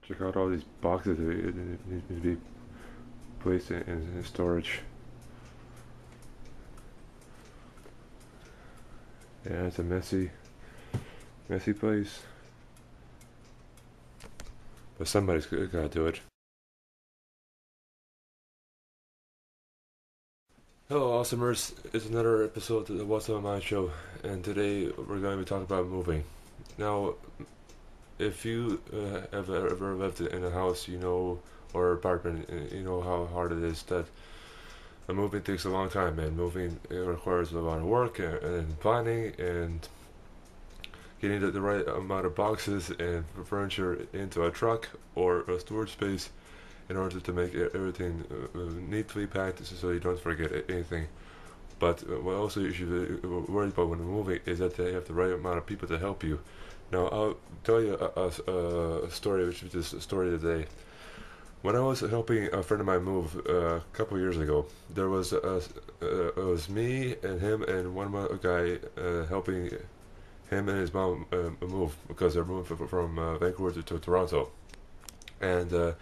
Check out all these boxes that need to be placed in storage. Yeah, it's a messy place. But somebody's gotta do it. Hello, awesomers. It's another episode of the What's On My Show, and today we're going to be talking about moving. Now, if you have ever lived in a house, or apartment, you know how hard it is that moving takes a long time, and moving it requires a lot of work and planning and getting the right amount of boxes and furniture into a truck or a storage space in order to make everything neatly packed so you don't forget anything. But what also you should be worried about when moving is that they have the right amount of people to help you. Now, I'll tell you a story, which is just a story today. When I was helping a friend of mine move a couple of years ago, there was it was me and him and one more guy helping him and his mom move because they're moving from Vancouver to Toronto, and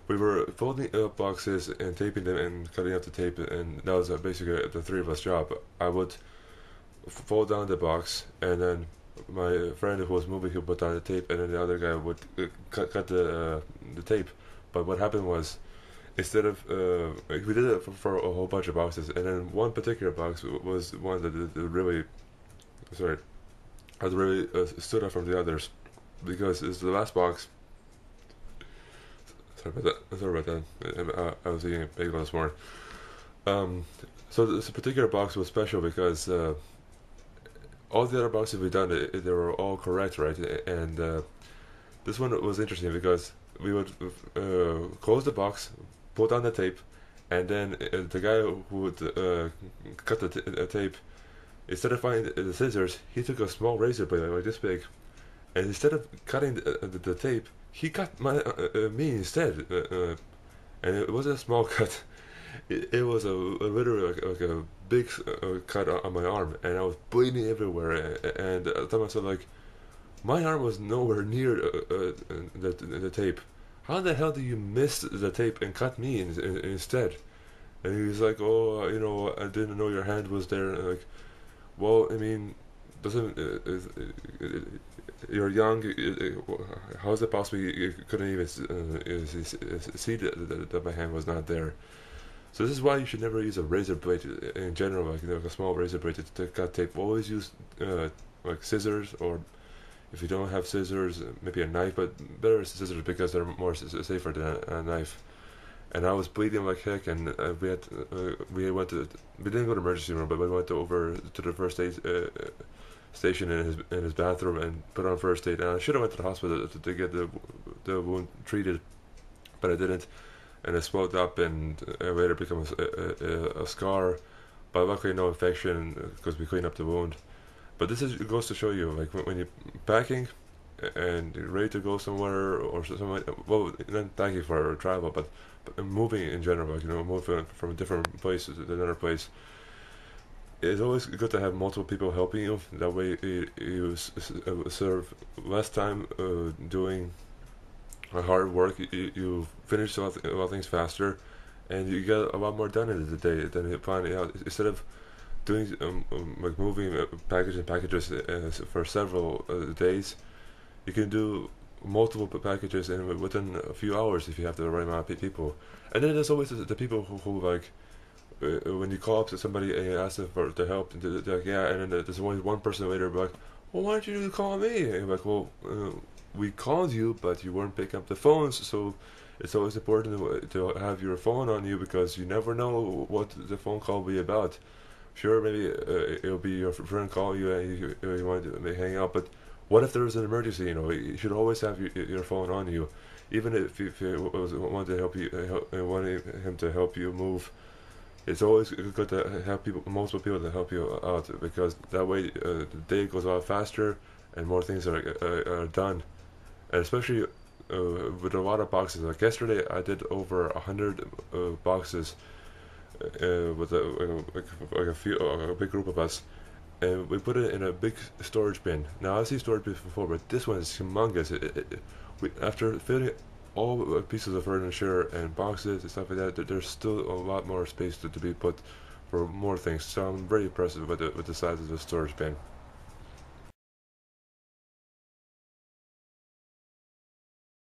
we were folding up boxes and taping them and cutting out the tape, and that was basically the three of us job. I would fold down the box, and then my friend who was moving would put down the tape, and then the other guy would cut the tape. But what happened was, instead of we did it for a whole bunch of boxes, and then one particular box was one that really, sorry, had really stood out from the others because it's the last box. Sorry about that. I was eating a bagel this morning. So this particular box was special because all the other boxes we've done, they were all correct, right? And this one was interesting because we would close the box, pull down the tape, and then the guy who would cut the tape, instead of finding the scissors, he took a small razor blade like this big, and instead of cutting the tape, he cut me instead. And it wasn't a small cut. It was a literally like a big cut on my arm, and I was bleeding everywhere. And I thought myself like, my arm was nowhere near the tape. How the hell did you miss the tape and cut me instead? And he was like, "Oh, I didn't know your hand was there." And like, well, I mean, doesn't you're young? How is it possible you couldn't even see that my hand was not there? So this is why you should never use a razor blade in general, like a small razor blade to cut tape. Always use like scissors, or if you don't have scissors, maybe a knife, but better scissors because they're more safer than a knife. And I was bleeding like heck, and we didn't go to emergency room, but we went over to the first aid station in his bathroom and put on first aid. And I should have went to the hospital to get the wound treated, but I didn't, and it swelled up and later became a scar. But luckily, no infection because we cleaned up the wound. But it goes to show you, like when you're packing and you're ready to go somewhere or somewhere, well, not packing for travel, but moving in general, like moving from a different place to another place. It's always good to have multiple people helping you. That way, you serve less time doing hard work. You finish a lot of things faster, and you get a lot more done in the day than you plan out. Instead of doing like moving packages for several days, you can do multiple packages and within a few hours if you have the right amount of people. And then there's always the people who like when you call up to somebody and you ask them for the help, and they're like, yeah, and then there's only one person later like, well, why didn't you call me? And you're like, well, we called you, but you weren't picking up the phones, so it's always important to have your phone on you because you never know what the phone call will be about. Sure, maybe it'll be your friend call you and you want to hang out, but what if there's an emergency? You should always have your phone on you, even if you want to help you, wanting him to help you move. It's always good to have multiple people to help you out because that way the day goes a lot faster and more things are done, and especially with a lot of boxes. Like yesterday, I did over 100 boxes with a big group of us, and we put it in a big storage bin. Now I've seen storage bins before, but this one is humongous. After filling all pieces of furniture and boxes and stuff like that. There's still a lot more space to be put for more things. So I'm very impressed with the size of the storage bin.